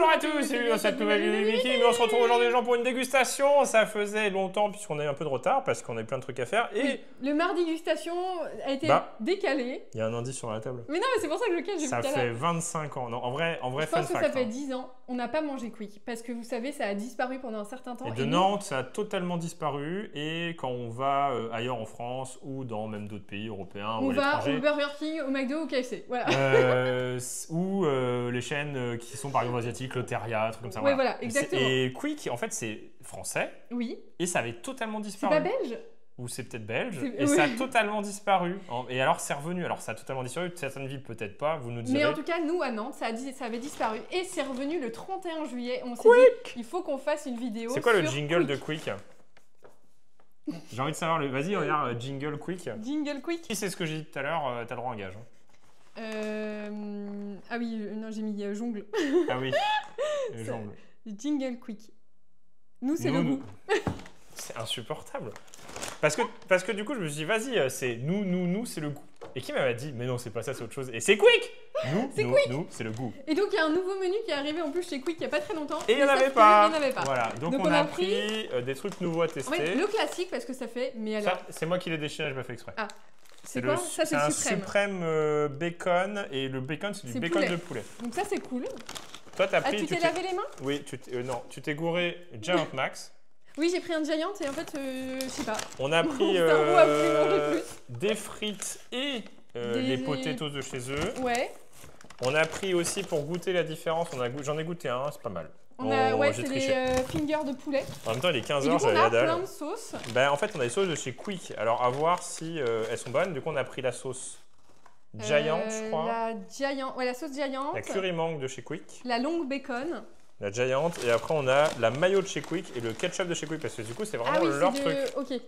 Bonjour à tous, bienvenue dans cette nouvelle vidéo de Viking. On se retrouve aujourd'hui les gens pour une dégustation. Ça faisait longtemps puisqu'on a eu un peu de retard parce qu'on a eu plein de trucs à faire. Et oui, le mardi dégustation a été décalé. Il y a un indice sur la table. Mais non, mais c'est pour ça que je le cache. Ça fait 25 ans. Non, en vrai, je fun pense que fact. ça fait 10 ans. On n'a pas mangé Quick parce que vous savez, ça a disparu pendant un certain temps. Et de Nantes, ça a totalement disparu. Et quand on va ailleurs en France ou dans même d'autres pays européens ou à l'étranger, on va au Burger King, au McDo, au KFC. Voilà. ou les chaînes qui sont par exemple asiatiques, Loteria, trucs comme ça. Oui, voilà, exactement. Et Quick, en fait, c'est français. Oui. Et ça avait totalement C'est disparu. pas belge? Ou c'est peut-être belge, et oui. ça a totalement disparu. Et alors c'est revenu, alors ça a totalement disparu, certaines villes peut-être pas, vous nous direz. Mais en tout cas, nous à Nantes, ça avait disparu, et c'est revenu le 31 juillet. On s'est dit, il faut qu'on fasse une vidéo. C'est quoi le jingle de Quick? J'ai envie de savoir, vas-y regarde, jingle Quick. Jingle Quick. Si c'est ce que j'ai dit tout à l'heure, t'as le droit à un gage. Ah oui, non, j'ai mis jongle. Ah oui, jongle. Jingle Quick. Nous, c'est le goût. C'est insupportable. Parce que du coup, je me suis dit, vas-y, c'est nous, c'est le goût. Et qui m'a dit, mais non, c'est pas ça, c'est autre chose. Et c'est Quick. Nous, c'est le goût. Et donc, il y a un nouveau menu qui est arrivé en plus chez Quick il n'y a pas très longtemps. Et il n'y en avait pas. Voilà, donc on a pris des trucs nouveaux à tester. Ouais, le classique, parce que ça fait, mais alors... C'est moi qui l'ai déchiré, je l'ai fait exprès. Ah, c'est quoi? Ça, c'est un suprême. Suprême bacon, et le bacon, c'est du bacon de poulet. Donc ça, c'est cool. Toi, t'as pris... tu t'es lavé les mains? Oui, non, tu t'es gouré Giant Max. Oui, j'ai pris un Giant et en fait, je sais pas. On a pris plus. des frites et les potatoes de chez eux. Ouais. On a pris aussi pour goûter la différence, j'en ai goûté un, c'est pas mal. Ouais, c'est des fingers de poulet. En même temps, il est 15 h, j'avais la dalle. On a plein de de sauces. Ben, en fait, on a des sauces de chez Quick. Alors, à voir si elles sont bonnes. Du coup, on a pris la sauce Giant, je crois. La sauce Giant. La curry mangue de chez Quick. La longue bacon. La Giant. Et après, on a la mayo de chez Quick et le ketchup de chez Quick. Parce que du coup, c'est vraiment leur truc. Ok.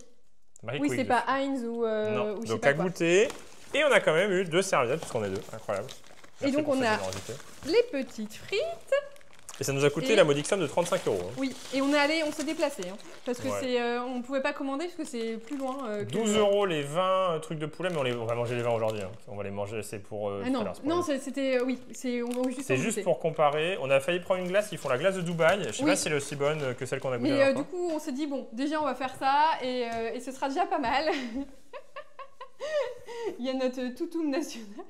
Oui, c'est pas Heinz ou. Non. Ou donc, à goûter. Et on a quand même eu 2 serviettes, parce qu'on est 2. Incroyable. Merci et donc, on a les petites frites. Et ça nous a coûté la modique somme de 35 €. Hein. Oui, et on s'est déplacé. Hein, parce que on ne pouvait pas commander parce que c'est plus loin. 12 € les 20 trucs de poulet, mais on va manger les 20 aujourd'hui. Hein. On va les manger, c'est pour. non, c'était. Oui, c'est juste pour comparer. On a failli prendre une glace, ils font la glace de Dubaï. Je sais pas si elle est aussi bonne que celle qu'on a goûtée. Mais du coup, on s'est dit, bon, déjà, on va faire ça et ce sera déjà pas mal. Il y a notre toutoum national.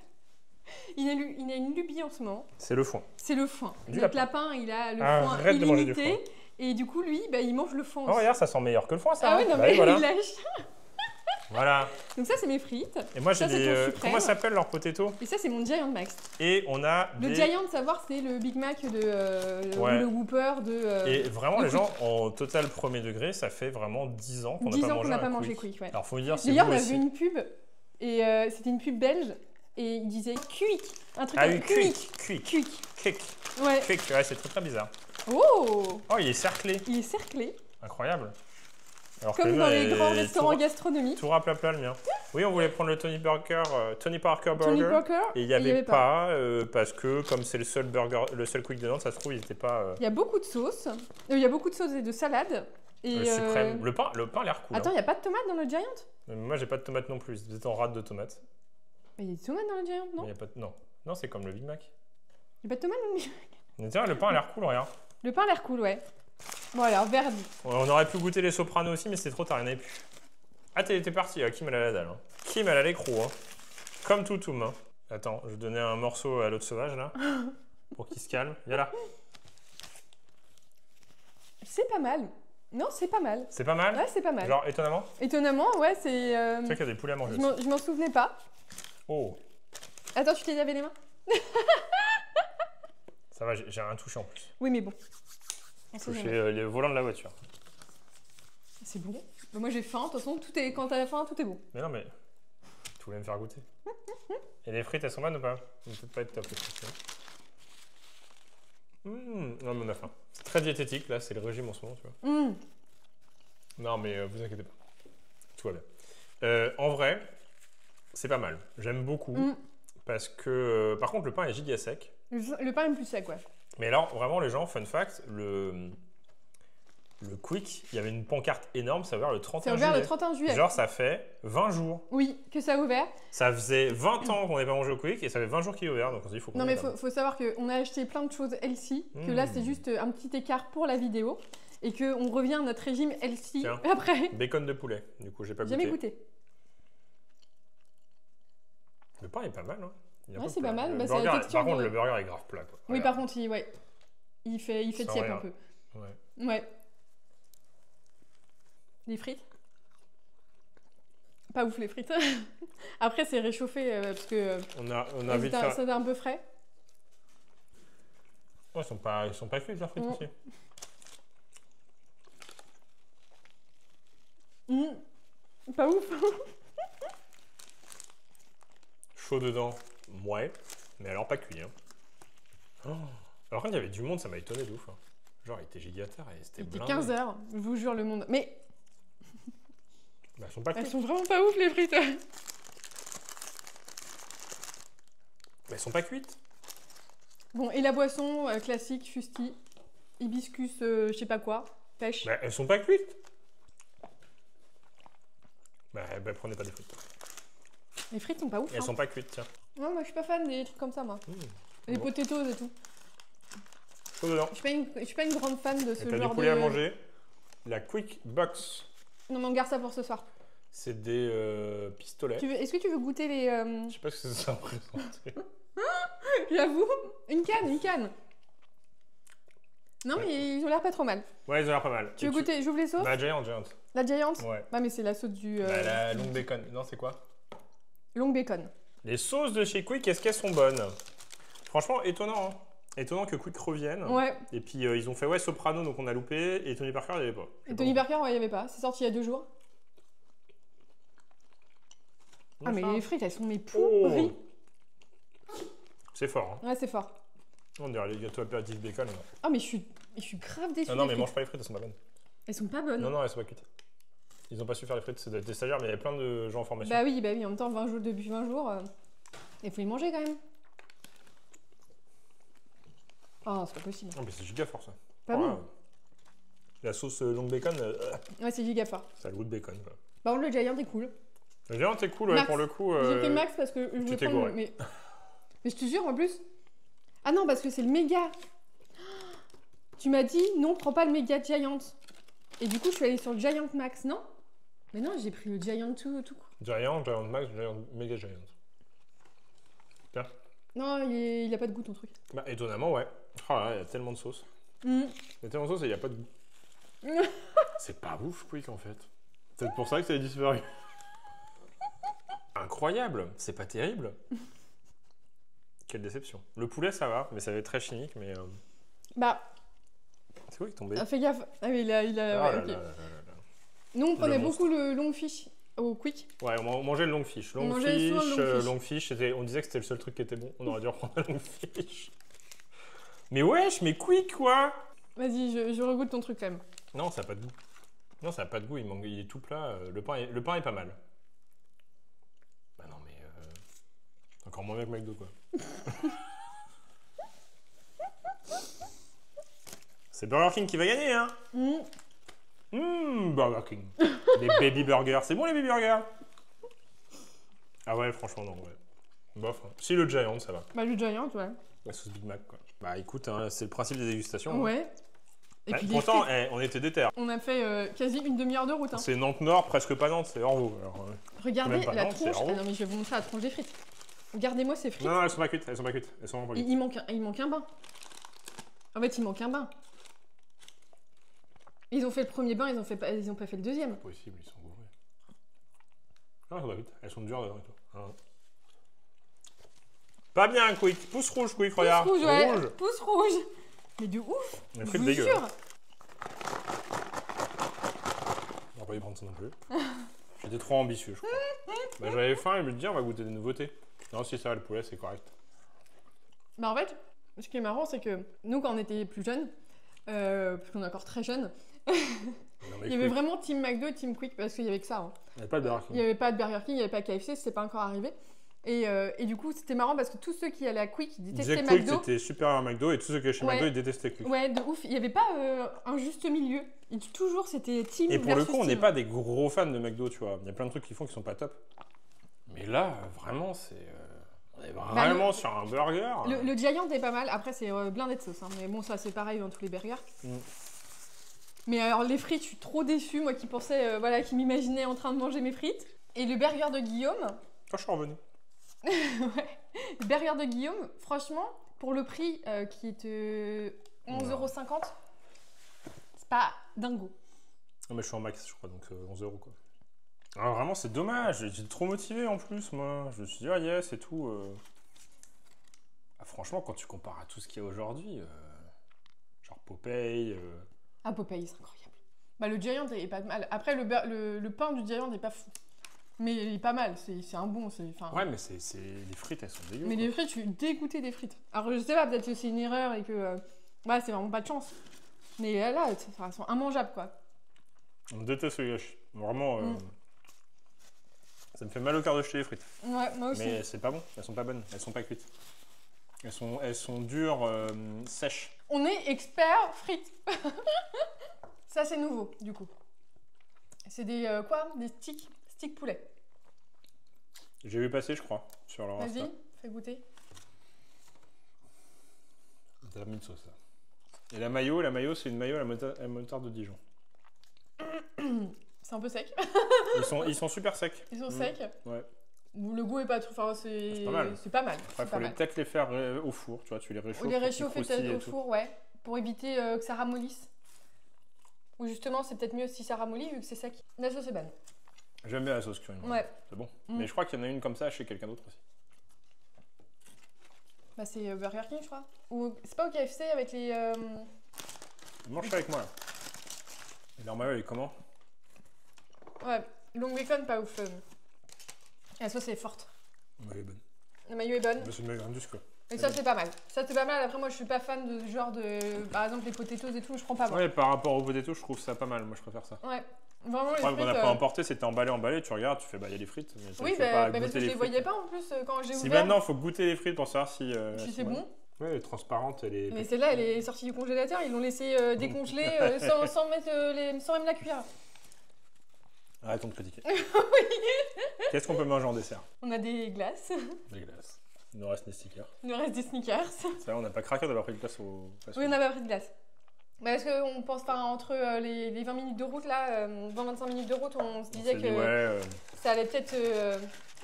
Il a une lubie en ce moment. C'est le foin. C'est le foin. Notre lapin, il a le foin Arrête de manger du foin. Et du coup, lui, il mange le foin aussi. Oh, regarde, ça sent meilleur que le foin, ça. Ah oui, non, mais voilà. il lâche. Voilà. Donc ça, c'est mes frites. Et moi, j'ai des... Comment s'appelle leur potato? Et ça, c'est mon Giant Max. Et on a le Giant, savoir, c'est le Big Mac le Whopper de... Et vraiment, les gens, en total premier degré, ça fait vraiment 10 ans qu'on n'a pas mangé Quick. Ouais. Alors, faut me dire, d'ailleurs, on a vu une pub, et c'était une pub belge, et il disait Quick. Un truc comme Quick. Ouais. Quick, ouais, c'est très bizarre. Oh, il est cerclé. Il est cerclé. Incroyable. Alors comme dans les grands restaurants gastronomiques. Tout rapla le mien. Oui, on voulait prendre le Tony Parker Burger. Et il n'y avait pas, parce que comme c'est le seul Quick de Nantes, ça se trouve, il n'était pas... Il y a beaucoup de sauces. Il y a beaucoup de sauces et de salades. Et le suprême. Le pain a l'air cool. Attends, il n'y a pas de tomates dans le Giant? Moi, j'ai pas de tomates non plus. Vous êtes en rate de tomates. Il y a des tomates dans le Giant, non? Y a pas de... Non, c'est comme le Big Mac. Il n'y a pas de tomates dans le Big Mac? Mais tiens, le pain a l'air cool, regarde. Le pain a l'air cool, ouais. Bon, alors, verdi. On aurait pu goûter les sopranos aussi, mais c'était trop tard, il n'y en avait plus. Ah, t'es parti, Kim, elle a la dalle. Hein. Kim, elle a l'écrou, hein. Comme Toutoum. Hein. Attends, je vais donner un morceau à l'autre sauvage, là, pour qu'il se calme. Viens là. C'est pas mal. Non, c'est pas mal. C'est pas mal? Ouais, c'est pas mal. Genre, étonnamment? Étonnamment, ouais, c'est... Tu sais qu'il y a des poulets à manger. Je m'en souvenais pas. Oh. Attends, tu t'es lavé les mains? Ça va, j'ai rien touché en plus. Oui, mais bon. Touché le volant de la voiture. C'est bon. Bah, moi, j'ai faim. De toute façon, quand t'as faim, tout est bon. Mais non, mais tu voulais me faire goûter. Et les frites, elles sont bonnes ou pas? Ça ne peut pas être top, les frites. Non, mais on a faim. C'est très diététique, là, c'est le régime en ce moment, tu vois. Non, mais vous inquiétez pas. Tout va bien. En vrai, c'est pas mal. J'aime beaucoup. Parce que, par contre, le pain est giga sec. Le pain est plus sec, ouais. Mais alors, vraiment, les gens, fun fact, le Quick, il y avait une pancarte énorme, ça a ouvert le 31 C'est ouvert juillet. le 31 juillet. Genre, ça fait 20 jours. Oui, que ça a ouvert. Ça faisait 20 ans qu'on n'avait pas mangé au Quick et ça fait 20 jours qu'il est ouvert, donc on se dit, il faut qu'on Non, mais y aille. faut savoir qu'on a acheté plein de choses healthy, que là, c'est juste un petit écart pour la vidéo et qu'on revient à notre régime healthy Tiens. après. Bacon de poulet, du coup, j'ai pas Jamais goûté. goûté. Le pain est pas mal, hein. Il est un Ouais, peu c'est plat. pas mal. Le Bah, c'est la burger, texture par contre, de- le burger est grave plat, quoi. Oui, Regarde. par contre, il fait Sans tiep rien. un peu. Ouais. Ouais. Les frites. Pas ouf les frites. Après, c'est réchauffé parce que On a vite fait. ça un peu frais. Oh, ils sont pas cuits, leurs frites aussi. Pas ouf. Chaud dedans, ouais. Mais alors pas cuit, hein. Oh. Alors quand il y avait du monde, ça m'a étonné de ouf. Hein. Genre, il était giga tard et c'était Il était blindé. 15h, je vous jure le monde. Mais Bah, elles sont pas elles cuites. sont vraiment pas ouf les frites. Mais elles sont pas cuites. Bon, et la boisson classique, fusti, hibiscus, je sais pas quoi, pêche. Bah, elles sont pas cuites. Bah, prenez pas des frites. Les frites sont pas ouf. Elles sont pas cuites, tiens. Non, moi je suis pas fan des trucs comme ça, moi. Les Bon. potatoes et tout. Chaud dedans. Je suis pas une grande fan de Et ce t'as genre du poulet de. à manger. La Quick Box, Non, mais on garde ça pour ce soir. c'est des pistolets. Est-ce que tu veux goûter les. Je sais pas ce que ça représente. J'avoue, une canne. Non, mais ils ont l'air pas trop mal. Ouais, ils ont l'air pas mal. Tu veux goûter? J'ouvre les sauces? Bah, Giant. La Giant? Ouais. Ouais, mais c'est la sauce du. Bah, la long bacon. Non, c'est quoi? Long bacon. Les sauces de chez Quick, est-ce qu'elles sont bonnes? Franchement, étonnant. Hein. Étonnant que Quick revienne. Ouais. Et puis, ils ont fait ouais, Soprano, donc on a loupé. Et Tony Parker, il n'y avait pas. Je sais Et pas Tony pourquoi. Parker, ouais, il y avait pas. C'est sorti il y a 2 jours. Ah, mais ça. les frites, elles sont mes pourries. C'est fort. Hein. Ouais, c'est fort. On dirait les gâteaux apéritifs bacon. Là. Ah, mais je suis grave déçue. Non, des mais frites. mange pas les frites, elles sont pas bonnes. Elles sont pas bonnes. Non, elles sont pas cuites. Ils ont pas su faire les frites, c'est des stagiaires, mais il y avait plein de gens en formation. Bah oui, en même temps, 20 jours depuis 20 jours, il faut les manger quand même. Oh, c'est pas possible. Oh, mais c'est giga fort ça. Pas Ouais. bon. La sauce long bacon, Ouais, c'est giga fort. ça a le goût de bacon. Quoi. Par contre, le Giant est cool. Le Giant, c'est cool, ouais, Max. pour le coup. J'ai pris le max parce que je voulais t'es prendre gouré. mais je te jure en plus. Ah non, parce que c'est le méga. Tu m'as dit non, prends pas le méga Giant. Et du coup, je suis allée sur le Giant Max, non? Mais non, j'ai pris le Giant tout court. Giant Max, Mega Giant. Tiens. Non, il a pas de goût ton truc. Bah, étonnamment, ouais. Oh là là, il y a tellement de sauce. Mm. Il y a tellement de sauce et il n'y a pas de goût. C'est pas ouf, Quick, en fait. C'est peut-être pour ça que ça a disparu. Incroyable, c'est pas terrible. Quelle déception. Le poulet, ça va, mais ça va être très chimique, mais... Bah, C'est quoi qui est tombé? fais gaffe. Ah oui, il a Ah ouais, là ok. là là là là. Nous, on prenait monstre. beaucoup le long fish au Quick. Ouais, on mangeait le longfish. On mangeait souvent le Longfish, on disait que c'était le seul truc qui était bon. On aurait dû reprendre un longfish. Mais wesh, mais Quick, quoi! Vas-y, je regoute ton truc quand même. Non, ça n'a pas de goût. Non, ça n'a pas de goût, il est tout plat. Le pain est pas mal. Bah non, mais... Encore moins bien que McDo, quoi. C'est Burger King qui va gagner, hein. Burger King. Les baby burgers. C'est bon, les baby burgers? Ah ouais, franchement, non, ouais. Bof. Hein. Si, le Giant, ça va. Bah, le Giant, ouais. La sauce Big Mac, quoi. Bah écoute, hein, c'est le principe des dégustations. Hein. Ouais. Et Bah, puis les pourtant, frites, on était déter. on a fait quasi une demi-heure de route. Hein. C'est Nantes-Nord, presque pas Nantes, c'est Orvaux. Alors, Regardez même pas la Nantes, c'est tronche. Ah Orvaux. non, mais je vais vous montrer la tronche des frites. Regardez-moi ces frites. Non, non, elles sont pas cuites, elles sont pas cuites. Elles sont vraiment pas cuites. Il manque un bain. En fait, il manque un bain. Ils ont fait le premier bain, ils ont pas fait le deuxième. Pas possible, ils sont bourrés. Non, elles sont pas cuites, elles sont dures dedans et tout. Hein. Pas bien, Quick. Pouce rouge, Quick, regarde. Pouce rouge, ouais. Rouge. Pouce rouge. Mais de ouf. Les Je frites vous dégueu. jure. On va pas y prendre ça non plus. J'étais trop ambitieux, je crois. Bah, j'avais faim et je me dis, on va goûter des nouveautés. Non, si ça va, le poulet, c'est correct. Bah en fait, ce qui est marrant, c'est que nous, quand on était plus jeunes, parce qu'on est encore très jeunes, Non, mais il y avait Quick, vraiment Team McDo et Team Quick parce qu'il y avait que ça. Hein. il n'y a pas de Burger Il King. n'y avait pas de Burger King, il n'y avait pas KFC, c'était pas encore arrivé. Et du coup, c'était marrant parce que tous ceux qui allaient à Quick, ils Ils détestaient disaient Quick, McDo. c'était supérieur à McDo, et tous ceux qui allaient chez Ouais. McDo, ils détestaient Quick. Ouais, de ouf. Il n'y avait pas un juste milieu. Toujours, c'était team Et pour le versus coup, on n'est team. pas des gros fans de McDo, tu vois. Il y a plein de trucs qu'ils font qui sont pas top. Mais là, vraiment, on est vraiment sur un burger. Le Giant est pas mal. Après, c'est blindé de sauce. Hein. Mais bon, ça, c'est pareil dans tous les burgers. Mais alors, les frites, je suis trop déçue. Moi qui pensais, qui m'imaginais en train de manger mes frites. Et le burger de Guillaume. Quand je suis revenu. Ouais. Le burger de Guillaume, franchement, pour le prix qui est 11,50 €, c'est pas dingo. Non, mais je suis en max, je crois, donc 11 € quoi. Alors vraiment, c'est dommage. J'étais trop motivé en plus, moi. Je me suis dit, ah yes, et tout. Ah, franchement, quand tu compares à tout ce qu'il y a aujourd'hui, genre Popeye. Ah, Popeye, c'est incroyable. Bah, le Giant est pas mal. Après, le pain du Giant n'est pas fou. Mais il est pas mal, c'est un bon. Ouais, mais les frites, elles sont dégueu. Mais quoi. les frites, je suis dégoûtée des frites. Alors, je sais pas, peut-être que c'est une erreur et que. C'est vraiment pas de chance. Mais là, elles sont immangeables, quoi. On déteste les gâchis. Vraiment, ça me fait mal au cœur de jeter les frites. Ouais, moi aussi. Mais c'est pas bon, elles sont pas bonnes, elles sont pas cuites. Elles sont dures, sèches. On est expert frites. Ça, c'est nouveau, du coup. C'est des Des sticks poulet. J'ai vu passer, je crois, sur leur Insta. Vas-y, fais goûter. T'as mis de sauce, là. Et la mayo, c'est une mayo à la moutarde de Dijon. C'est un peu sec. Ils sont super secs. Ils sont secs. Ouais. Le goût est pas trop. Enfin, c'est pas mal. C'est pas mal. Après, faut peut-être les faire au four, tu vois, tu les réchauffes. Ou les réchauffer peut-être au tout. four, ouais. Pour éviter que ça ramollisse. Ou justement, c'est peut-être mieux si ça ramollit vu que c'est sec. La sauce est bonne. J'aime bien la sauce curry. Ouais. C'est bon. Mais je crois qu'il y en a une comme ça chez quelqu'un d'autre aussi. Bah, c'est Burger King, je crois. Ou c'est pas au KFC avec les. Mange ça avec moi, là. Et leur mayo, elle est comment? Ouais, long bacon, pas ouf. La sauce est forte. Elle est bonne. La mayo est bonne. C'est une mayo indus, quoi. Et ça, c'est pas mal. Ça, c'est pas mal. Après, moi, je suis pas fan de ce genre de. Par exemple, les potatoes et tout, je prends pas. Moi. Ouais, par rapport aux potatoes, je trouve ça pas mal. Moi, je préfère ça. Ouais. Vraiment, les Quand frites. on a pas emporté, c'était emballé, tu regardes, tu fais, il y a les frites. Mais Oui, tu fais pas parce que goûter je les frites. voyais pas en plus quand j'ai Si ouvert. maintenant, il faut goûter les frites pour savoir si. Si c'est bon. Ouais, elle est transparente, elle est. Mais celle-là, elle est sortie du congélateur. Ils l'ont laissé décongeler sans même la cuire. Arrêtons de critiquer. Qu'est-ce qu'on peut manger en dessert? On a des glaces. Des glaces. Il nous reste des stickers. Il nous reste des sneakers. Ça, on n'a pas craqué d'avoir pris de glace au. Oui, on n'a pas pris de glace. Bah, parce qu'on pense, entre les 20 minutes de route, là, 20-25 minutes de route, on se disait que ça allait peut-être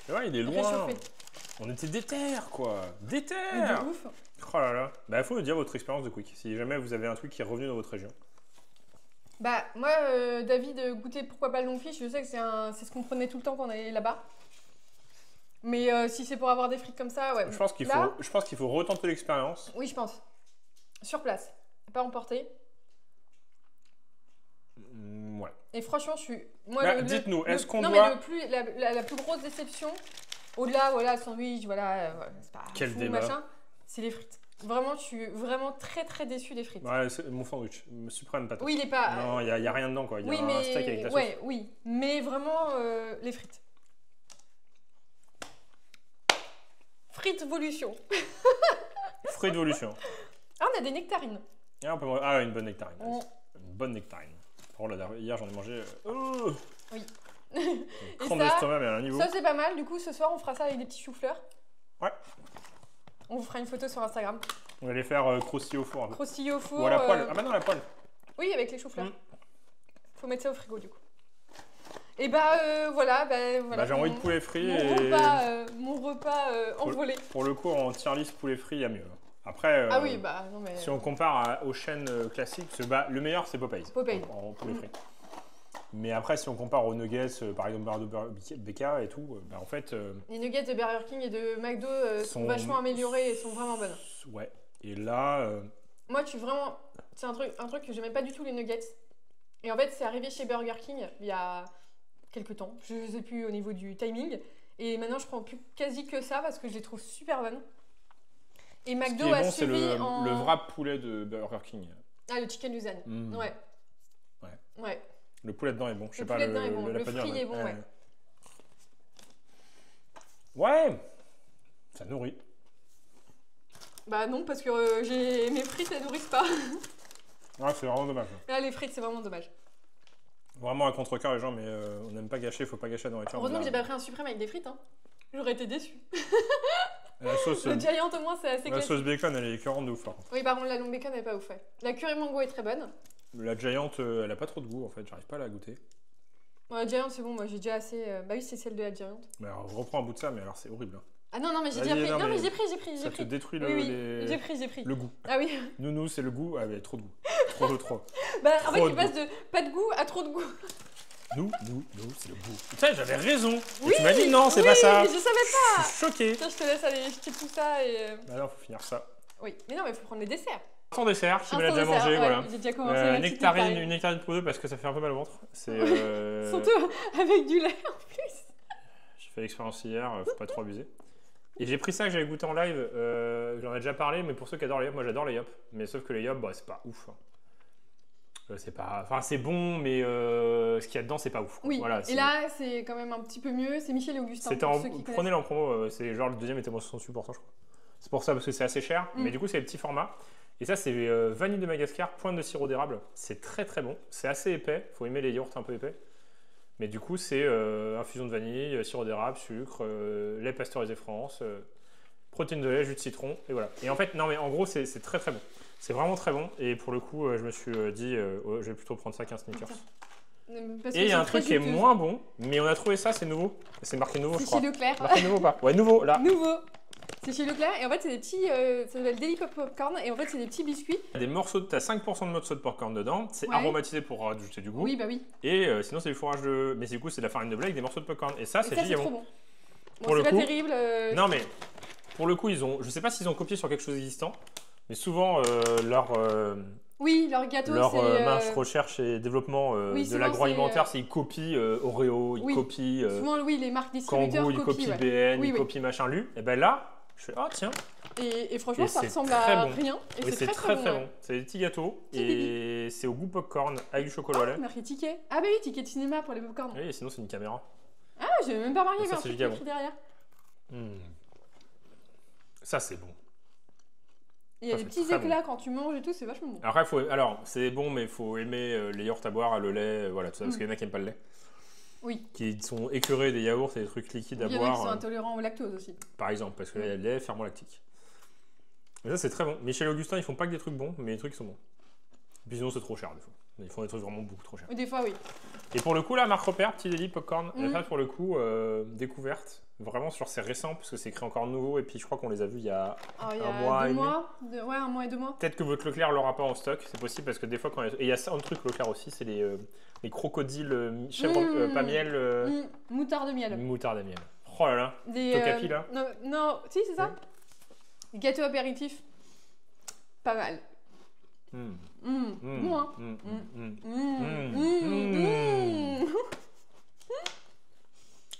ouais, il est loin. réchauffer. On était déter, quoi. Déter. De ouf. Oh là là. Bah, il faut nous dire votre expérience de Quick. Si jamais vous avez un truc qui est revenu dans votre région. Bah, moi, David, goûter pourquoi pas le longfish, je sais que c'est ce qu'on prenait tout le temps quand on allait là-bas. Mais si c'est pour avoir des frites comme ça, ouais. Je pense qu'il faut retenter l'expérience. Oui, je pense. Sur place. Pas emporter. Ouais. Et franchement, je suis. Moi, dites-nous, est-ce qu'on non, doit. mais la plus grosse déception, au-delà, voilà, sandwich, voilà, c'est pas Quel fou, débat. machin, c'est les frites. Vraiment, je suis vraiment très très déçue des frites. Ouais, c'est mon sandwich. Suprême patate. Oui, il est pas. Non, il y a rien dedans, quoi. Il y a oui, un steak avec la sauce. Ouais, oui. Mais vraiment, les frites. Frites-volution. Fruit d'évolution. Ah, on a des nectarines. Ah, une bonne nectarine. Mm. Une bonne nectarine. Oh là, hier, j'en ai mangé. Oui. Crampe d'estomac, mais à un niveau. Ça, c'est pas mal. Du coup, ce soir, on fera ça avec des petits choux-fleurs. Ouais. On vous fera une photo sur Instagram. On va les faire croustiller au four. Un peu. Croustiller au four. Ou à la poêle. Ah, bah non, à la poêle. Oui, avec les choux-fleurs. Faut mettre ça au frigo, du coup. Et bah, voilà. J'ai envie de poulet frit. Mon repas envolé. Pour le coup, en tier list poulet frit, il y a mieux. Après, ah oui, bah non, mais. si on compare aux chaînes classiques, le meilleur, c'est Popeyes. Popeyes. En poulet frit. Mais après, si on compare aux nuggets, par exemple, BK et tout, en fait. Les nuggets de Burger King et de McDo sont vachement améliorés et sont vraiment bonnes. Ouais. Et là. Moi, je suis vraiment. C'est un truc que j'aimais pas du tout, les nuggets. Et en fait, c'est arrivé chez Burger King il y a quelques temps. Je sais plus au niveau du timing. Et maintenant, je prends plus quasi que ça parce que je les trouve super bonnes. Et McDo a suivi c'est le vrai poulet de Burger King. Ah, le chicken Lausanne. Ouais. Ouais. Le poulet dedans est bon. Je sais le pas, poulet dedans est bon. Le panure, frit est bon, ouais. Ouais. Ça nourrit. Bah non, parce que mes frites, elles nourrissent pas. Ouais, c'est vraiment dommage. Là, les frites, c'est vraiment dommage. Vraiment à contre-cœur, les gens, mais on n'aime pas gâcher, faut pas gâcher la nourriture. Heureusement que j'ai pas pris un suprême avec des frites. Hein. J'aurais été déçue. La sauce, Le Giant, au moins, c'est assez la classique. sauce bacon, elle est écœurante de ouf. Hein. Oui, par contre, la long bacon, elle est pas ouf. Ouais. La curry mango est très bonne. La Giant, elle a pas trop de goût en fait, j'arrive pas à la goûter. Ouais, la Giant, c'est bon, moi j'ai déjà assez. Bah oui, c'est celle de la Giant. Mais alors, je reprends un bout de ça, mais alors c'est horrible. Hein. Ah non, non, mais j'ai Vas-y, déjà pris. non, Non, mais mais j'ai pris. Ça te détruit Oui, j'ai pris. le goût. Ah oui. Nounou, c'est le goût, ah, mais trop de goût. Trop. Bah en fait, Trop tu de passes de pas de goût à trop de goût. Nous, c'est le goût. Putain, j'avais raison. Oui, tu m'as dit non, c'est pas ça. Mais je savais pas. Je suis choqué. Tiens, je te laisse aller jeter tout ça et. Bah non, faut finir ça. Oui, mais non, mais faut prendre les desserts. Sans dessert, qui me l'a Instant déjà dessert, mangé, ouais, voilà. J'ai déjà commencé ma petite Une nectarine pour deux parce que ça fait un peu mal au ventre. C'est. Surtout avec du lait en plus. J'ai fait l'expérience hier, faut pas trop abuser. Et j'ai pris ça que j'avais goûté en live, j'en ai déjà parlé, mais pour ceux qui adorent les yop, moi j'adore les yop. Mais sauf que les yop, bah, c'est pas ouf. Hein. C'est pas... Enfin, c'est bon, mais ce qu'il y a dedans, c'est pas ouf. Oui, voilà, et là, c'est quand même un petit peu mieux. C'est Michel et Augustin. C'était Prenez-le en promo, c'est genre le deuxième était moins 68%, je crois. C'est pour ça, parce que c'est assez cher, mais du coup, c'est les petits formats. Et ça, c'est vanille de Madagascar, pointe de sirop d'érable. C'est très bon. C'est assez épais, faut aimer les yaourts un peu épais. Mais du coup, c'est infusion de vanille, sirop d'érable, sucre, lait pasteurisé France, protéines de lait, jus de citron, et voilà. Et en fait, non, mais en gros, c'est très bon. C'est vraiment très bon. Et pour le coup, je me suis dit, je vais plutôt prendre ça qu'un Snickers. Et il y a un truc qui est moins bon, mais on a trouvé ça, c'est nouveau. C'est marqué nouveau, je crois. C'est chez Leclerc. Marqué nouveau ou pas? Ouais, nouveau, là. Nouveau. C'est chez Leclerc. Et en fait, c'est des petits. Ça s'appelle Daily Pop Popcorn. Et en fait, c'est des petits biscuits. Des morceaux, t'as 5% de morceaux de popcorn dedans. C'est aromatisé pour rajouter du goût. Oui, bah oui. Et sinon, c'est du fourrage de. Mais du coup, c'est de la farine de blé avec des morceaux de popcorn. Et ça, c'est giga trop bon. Bon, c'est pas terrible. Non, mais pour le coup, ils ont. Je sais pas s'ils ont copié sur quelque chose d'existant. Mais souvent, leur gâteau, c'est recherche et développement de l'agroalimentaire, c'est ils copient Oreo, ils copient souvent, les marques distributeurs Kangoo, ils copient BN, ils copient machin lu. Et ben là, je fais tiens. Et franchement, ça ressemble à rien. Et c'est très bon. C'est des petits gâteaux et c'est au goût popcorn avec du chocolat au lait. Marqué ticket. Ah bah oui, ticket de cinéma pour les popcorn. Oui, sinon c'est une caméra. Ah, j'ai même pas remarqué qu'il y avait un truc écrit derrière. Ça c'est bon. Il y a des petits éclats quand tu manges et tout, c'est vachement bon. Après, c'est bon, mais il faut aimer les yaourts à boire, le lait, voilà, tout ça, parce qu'il y en a qui n'aiment pas le lait. Oui. Qui sont écœurés des yaourts et des trucs liquides à boire. Il y en a qui sont intolérants au lactose aussi. Par exemple, parce que là, il y a le lait ferment-lactique. Mais ça, c'est très bon. Michel et Augustin, ils font pas que des trucs bons, mais les trucs sont bons. Et puis sinon, c'est trop cher, des fois. Ils font des trucs vraiment beaucoup trop chers. Des fois, oui. Et pour le coup, là, Marc Repère, Petit Délit, Popcorn, ça, pour le coup, découverte. Vraiment sur ces récents, parce que c'est écrit encore nouveau, et puis je crois qu'on les a vus il y a un mois et demi. Ouais, un mois et 2 mois. Peut-être que votre Leclerc l'aura pas en stock, c'est possible, parce que des fois, et il y a un truc Leclerc aussi, c'est les crocodiles, chèvre, pas miel. Moutarde de miel. Moutarde de miel. Oh là là, Tokapi là. Non, si, c'est ça. Gâteau apéritif. Pas mal. Bon, hein.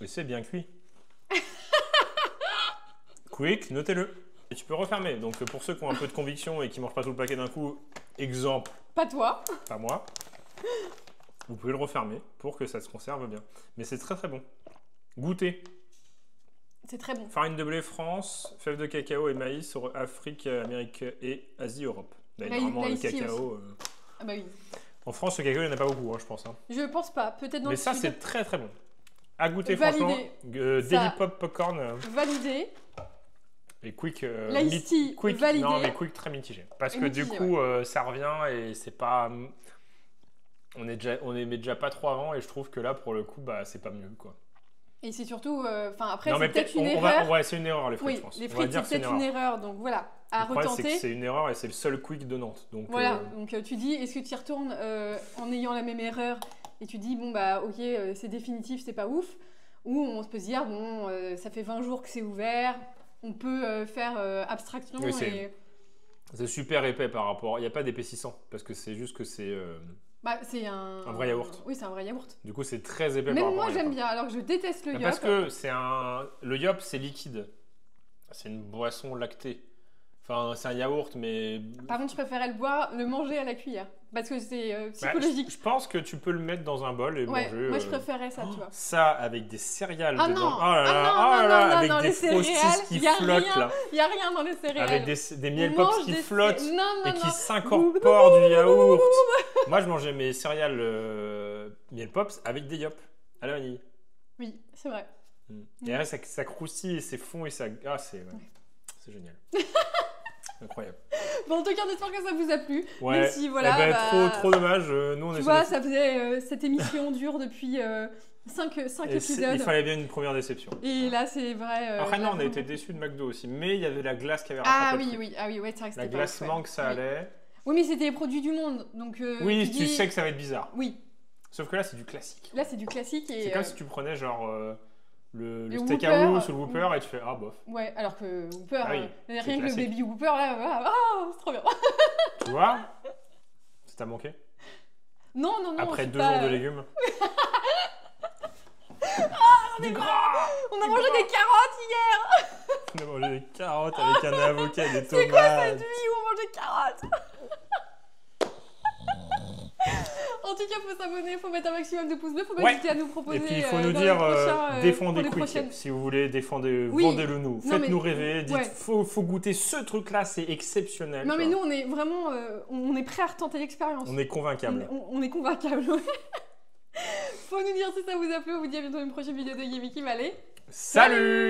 Et c'est bien cuit. Quick, notez-le. Et tu peux refermer. Donc pour ceux qui ont un peu de conviction et qui mangent pas tout le paquet d'un coup, exemple. Pas toi. Pas moi. Vous pouvez le refermer pour que ça se conserve bien. Mais c'est très bon. Goûtez. C'est très bon. Farine de blé France, fèves de cacao et maïs, Afrique, Amérique et Asie, Europe. Normalement le cacao. Ah bah oui. En France, le cacao, il n'y en a pas beaucoup, je pense. Hein. Je pense pas. Peut-être dans mais ça, c'est très bon. À goûter, franchement. Daily Pop Popcorn. Validé. Et Quick. Quick validé. Non, mais Quick très mitigé. Parce que du coup, ça revient et c'est pas. On aimait déjà pas trop avant et je trouve que là, pour le coup, bah, c'est pas mieux, quoi. Et c'est surtout. Après, c'est peut-être une erreur. Ouais, c'est une erreur, les frites, oui, je pense. Les frites, c'est peut-être une erreur. Donc voilà, à retenter. C'est une erreur et c'est le seul Quick de Nantes. Donc, voilà, donc tu dis, est-ce que tu y retournes en ayant la même erreur et tu dis, bon, bah, ok, c'est définitif, c'est pas ouf. Ou on peut se dire, bon, ça fait 20 jours que c'est ouvert, on peut faire abstraction. Oui, c'est super épais par rapport. Il n'y a pas d'épaississant parce que c'est juste que c'est. C'est un vrai yaourt. Oui, c'est un vrai yaourt. Du coup, c'est très épais. Même par moi, j'aime bien, alors que je déteste le yop. Parce que le yop, c'est liquide. C'est une boisson lactée. Enfin, c'est un yaourt, mais... Par contre, je préférais le manger à la cuillère. Parce que c'est psychologique. Je pense que tu peux le mettre dans un bol et Ouais, manger. moi je préférais ça, tu vois. Ça, avec des céréales Ah dedans. non, Oh là là, ah non, non, avec non, des les frosties céréales, qui y a flottent rien. là. Il n'y a rien dans les céréales. Avec des miel On pops mange qui des flottent Non, non, et qui non. s'incorporent du yaourt. Moi, je mangeais mes céréales miel pops avec des yop à la vanille. Oui, c'est vrai. Et après, ça croustille et c'est fond et ça... Ah, c'est génial. Incroyable. Bon, en tout cas, on espère que ça vous a plu. Ouais. Même si, voilà, Eh ben, trop dommage. Nous, on tu essaie vois, de- ça faisait... cette émission dure depuis 5 Et épisodes. il fallait bien une première déception. Et là, c'est vrai... Après, non, on a vraiment. été déçus de McDo aussi. Mais il y avait la glace qui avait Ah rattrapé le oui, truc. oui, ah oui, ouais, c'est vrai que La c'était pas glace ouf, manque, ça ouais. allait. Oui, mais c'était les produits du monde, donc... Oui, tu dis- sais que ça va être bizarre. Oui, Sauf que là, c'est du classique. là, c'est du classique et... C'est comme si tu prenais genre le le steakhouse Whopper, ou le Whopper et tu fais ah bof. Ouais, alors que Whopper, Ah oui, rien c'est que le classique. baby Whopper, là, voilà, c'est trop bien. Tu vois? Ça t'a manqué? Non, non, non. Après c'est 2 pas- jours de légumes. Du gras! On a mangé des carottes hier. On a mangé des carottes avec un avocat, des C'est quoi cette tomates. nuit où on mange des carottes? En tout cas, faut s'abonner, faut mettre un maximum de pouces bleus, faut pas Ouais. hésiter à nous proposer. Et puis il faut nous dans les dire prochains, défendez pour les Quick. prochaines- Si vous voulez défendre, Oui. vendez-le nous. Non, Faites-nous mais- rêver. Dites ouais. faut goûter ce truc-là, c'est exceptionnel. Non, tu mais vois. nous, on est vraiment, on est prêts à retenter l'expérience. On est convaincable. On est convaincable. Ouais. Faut nous dire si ça vous a plu. On vous dit à bientôt dans une prochaine vidéo de Yummy Kim. Allez. Salut!